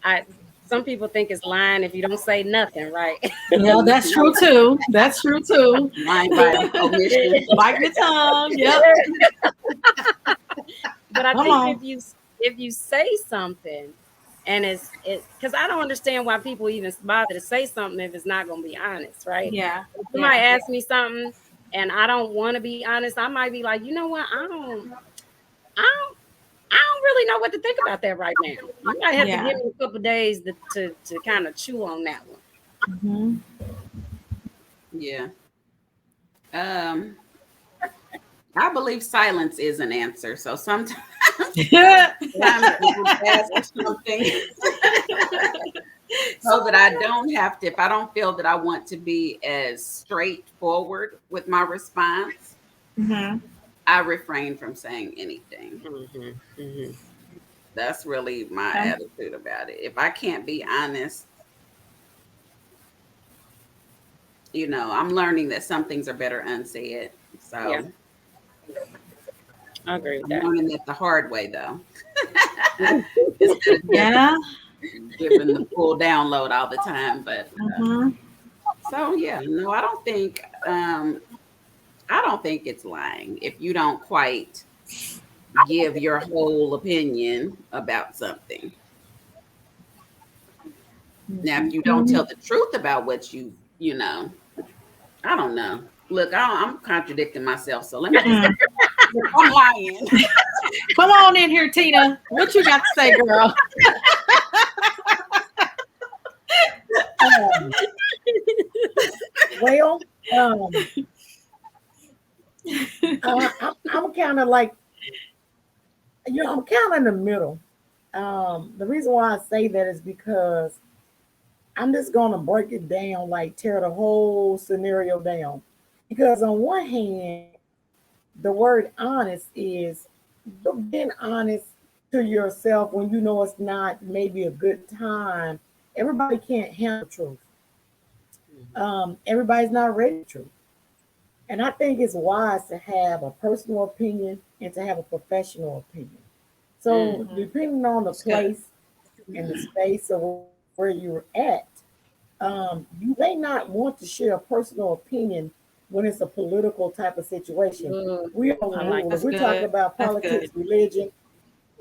I some people think it's lying if you don't say nothing, right? yeah, that's true too. That's true too. Lying by omission. Bite your tongue. Yep. But I Come think on. if you say something and it because I don't understand why people even bother to say something if it's not going to be honest, right? Yeah. If somebody Yeah. asks me something and I don't want to be honest, I might be like, you know what, I don't I don't really know what to think about that right now. You might have to Yeah. give me a couple of days to kind of chew on that one. Hmm. Yeah. Um, I believe silence is an answer. So sometimes I'm ask something so that I don't have to, if I don't feel that I want to be as straightforward with my response, Hmm. I refrain from saying anything. Hmm. Hmm. That's really my attitude about it. If I can't be honest, I'm learning that some things are better unsaid. Yeah, So I agree with I'm that. learning that the hard way, though, instead of just Yeah. giving the full download all the time. But Hmm. so yeah, no, I don't think it's lying if you don't quite give your whole opinion about something. Now, if you don't Hmm. tell the truth about what I don't know. Look, I'm contradicting myself, so let me just. Mm. I'm lying. Come on in here, Tina. What you got to say, girl? Um, well, I'm kind of like, I'm kind of in the middle. The reason why I say that is because I'm just going to break it down, like tear the whole scenario down. Because on one hand, the word honest is you're being honest to yourself when you know it's not maybe a good time. Everybody can't handle truth. Everybody's not ready for truth. And I think it's wise to have a personal opinion and to have a professional opinion. So Mm. Mhm. depending on the That's good. place and the space of where you're at, you may not want to share a personal opinion when it's a political type of situation. Good. We all I know like if That's that. we're talking good. about That's politics, good. religion,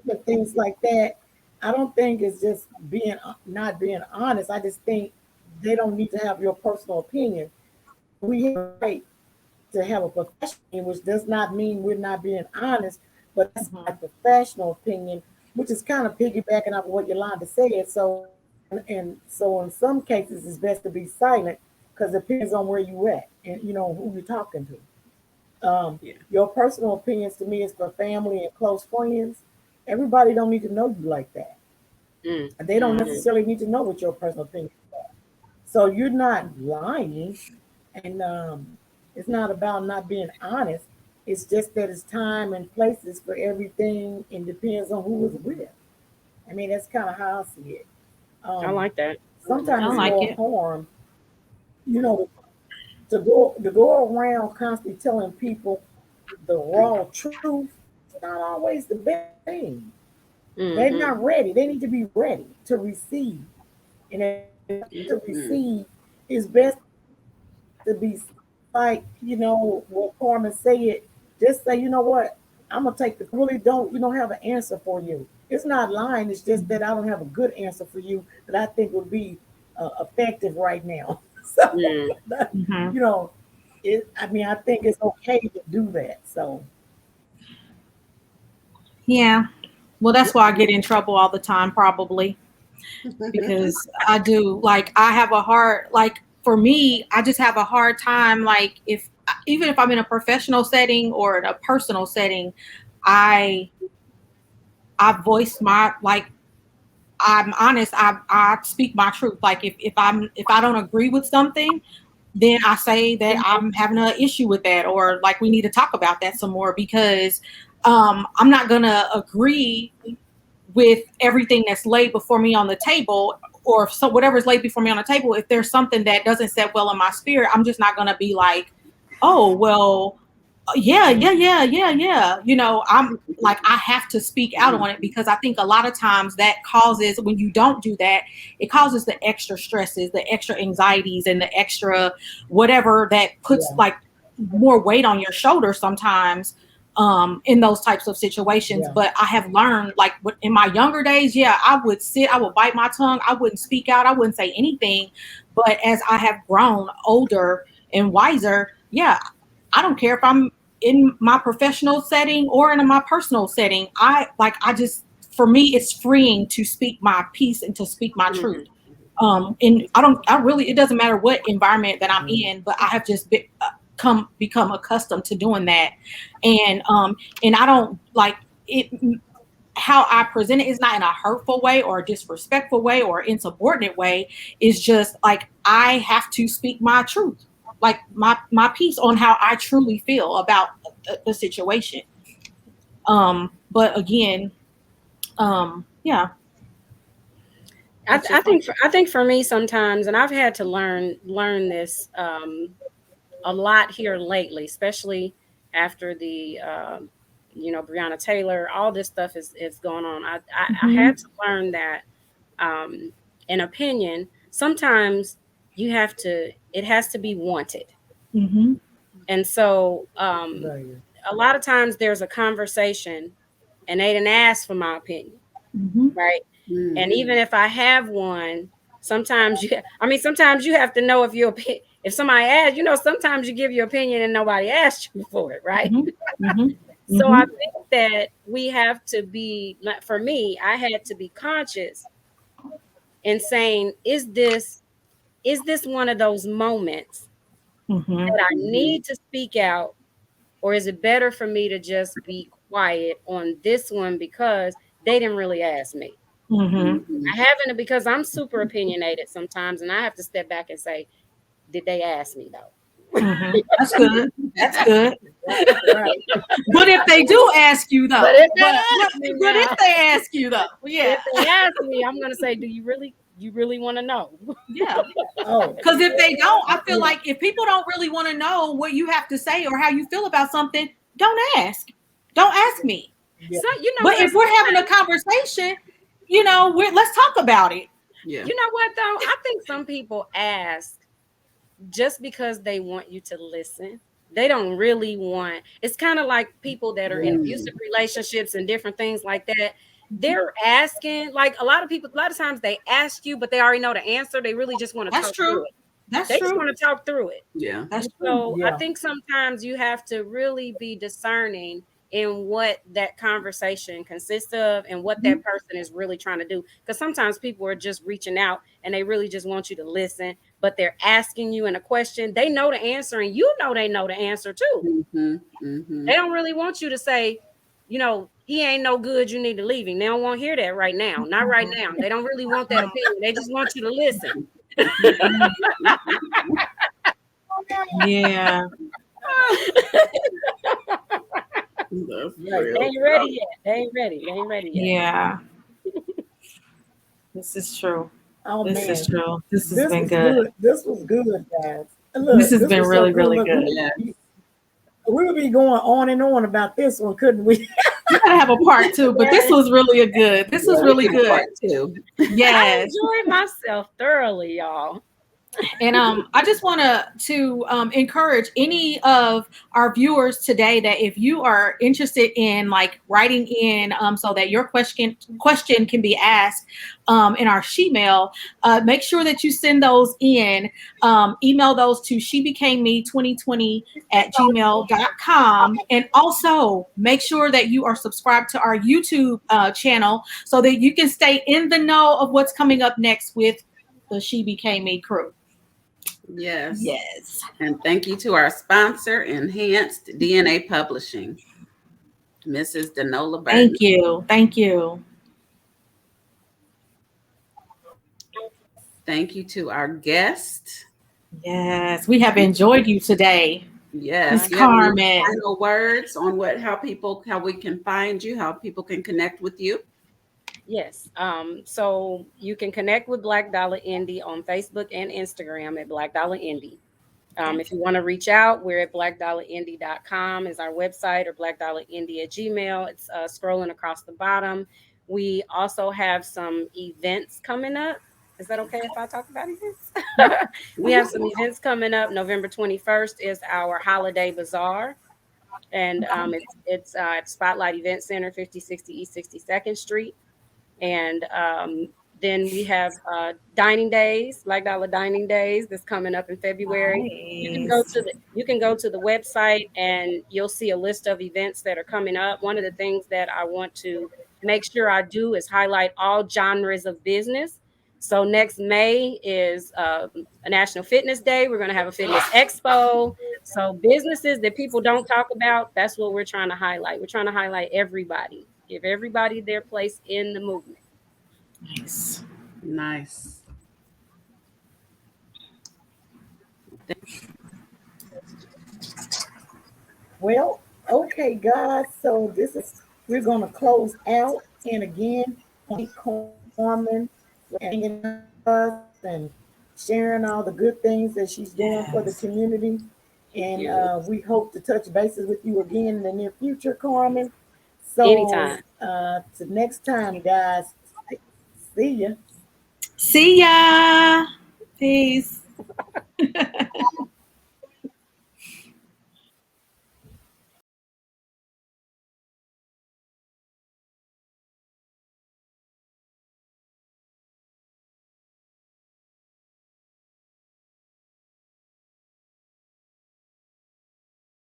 and things like that. I don't think it's just being not being honest. I just think they don't need to have your personal opinion. We have a right to have a professional, which does not mean we're not being honest, but that's my Hmm. professional opinion, which is kind of piggybacking off what Yolanda said. So, and so in some cases, it's best to be silent because it depends on where you at and you know who you're talking to. Yeah. Your personal opinions to me is for family and close friends. Everybody don't need to know you like that. Mm, They don't mm, necessarily need to know what your personal opinion. So you're not lying, and it's not about not being honest. It's just that it's time and places for everything, and depends on who is with. I mean, that's kind of how I see it. I Um, like that. I Sometimes it's like more it. harm, you know, to go around constantly telling people the raw truth. It's not always the best thing. They're Mm-hmm. not ready. They need to be ready to receive, and if they're not ready to Mm. receive, it's best to be like, what Carmen said, just say, you know what, I'm gonna take the really don't have an answer for you. It's not lying, it's just that I don't have a good answer for you that I think would be effective right now. So Mm. Hmm. you know, I mean, I think it's okay to do that. So Yeah. Well, that's why I get in trouble all the time, probably, because I do like I have a hard like for me, I just have a hard time like if even if I'm in a professional setting or in a personal setting, I I voice my like I'm honest, I speak my truth. Like if I don't agree with something, then I say that I'm having an issue with that, or like we need to talk about that some more because I'm not gonna agree with everything that's laid before me on the table, or so whatever's laid before me on the table. If there's something that doesn't set well in my spirit, I'm just not gonna be like, oh well, yeah, yeah, yeah, yeah, yeah. I'm like, I have to speak out on it because I think a lot of times that causes, when you don't do that, it causes the extra stresses, the extra anxieties, and the extra whatever that puts yeah, like more weight on your shoulders sometimes in those types of situations. yeah, But I have learned, like in my younger days, yeah, I would bite my tongue, I wouldn't speak out, I wouldn't say anything. But as I have grown older and wiser, yeah, I don't care if I'm in my professional setting or in my personal setting. I just, for me, it's freeing to speak my piece and to speak my truth. Mhm. And I really, it doesn't matter what environment that I'm mhm, in, but I have just become accustomed to doing that. And I don't like it. How I present it is not in a hurtful way or a disrespectful way or insubordinate way. It's just like I have to speak my truth, like my piece on how I truly feel about the situation. But again, yeah, I, it's I just like think I think for me sometimes, and I've had to learn this a lot here lately, especially after the Breonna Taylor, all this stuff is going on. I hmm had to learn that um, an opinion sometimes it has to be wanted, hmm and so right, a lot of times there's a conversation, and they didn't ask for my opinion, hmm right? And Mm. even if I have one, sometimes you have to know if somebody asks, sometimes you give your opinion and nobody asked you for it, right? hmm hmm So hmm I think that we have to be, like, for me, I had to be conscious in saying, is this one of those moments hmm that I need to speak out, or is it better for me to just be quiet on this one because they didn't really ask me? hmm Mhm. I haven't, because I'm super opinionated sometimes, and I have to step back and say, did they ask me though? That's good. That's good. right, right. But if they do ask you But though, if they ask me but if now, they ask you though, yeah, if they ask me, I'm gonna say, do you really want to know? yeah. Oh, Because if they don't, I feel yeah, like if people don't really want to know what you have to say or how you feel about something, don't ask. Don't ask me. yeah, So you know But what? if we're having a conversation, let's talk about it. Yeah. You know what though? I think some people ask just because they want you to listen. They don't really want. It's kind of like people that are in yeah, abusive relationships and different things like that. They're asking, like, a lot of people, a lot of times they ask you, but they already know the answer. They really just want to That's talk through true. it. That's They just true. want to talk through it. Yeah. That's And true. so I yeah, think sometimes you have to really be discerning. in what that conversation consists of and what that person is really trying to do. Because sometimes people are just reaching out and they really just want you to listen, but they're asking you in a question. They know the answer, and you know they know the answer too. They don't really want you to say, he ain't no good, you need to leave him. They don't want to hear that right now. Not right now. They don't really want that opinion. They just want you to listen. Yeah. They ain't ready yet. They ain't ready yet. Yeah. This is true. Oh This man, is true. This has this been was good. good. This was good, guys. And This look, has this been was really, so good. really Look, good. we would be going on and on about this one, couldn't we? We gotta have a part two, but this was really a good. This was really good. Part two. Yes. I enjoyed myself thoroughly, y'all. And I just want to encourage any of our viewers today that if you are interested in like writing in so that your question can be asked in our she-mail, make sure that you send those in. Email those to shebecameme2020@gmail.com. And also make sure that you are subscribed to our YouTube channel so that you can stay in the know of what's coming up next with the She Became Me crew. Yes. Yes. And thank you to our sponsor, Enhanced DNA Publishing, Mrs. Danola Burton. Thank you. Thank you. Thank you to our guest. Yes, we have enjoyed you today. Yes. Miss Do you have any Carmen. final words on how we can find you, how people can connect with you? Yes. So you can connect with Black Dollar Indy on Facebook and Instagram at Black Dollar Indy. If you want to reach out, we're at blackdollarindy.com is our website, or blackdollarindy@gmail. It's scrolling across the bottom. We also have some events coming up. Is that okay if I talk about events? We have some events coming up. November 21st is our holiday bazaar. And it's at Spotlight Event Center, 5060 East 62nd Street. And then we have dining days, Black Dollar Dining Days, that's coming up in February. Nice. You can go to the website and you'll see a list of events that are coming up. One of the things that I want to make sure I do is highlight all genres of business. So next May is a National Fitness Day. We're going to have a fitness expo. So businesses that people don't talk about, that's what we're trying to highlight. We're trying to highlight everybody, give everybody their place in the movement. Nice. Nice. Well, okay, guys. So we're gonna close out, and again, thank Carmen for hanging with us and sharing all the good things that she's doing for the Yes. community. And we hope to touch bases with you again in the near future, Carmen. So, Anytime. to next time, guys. See ya. See ya. Peace.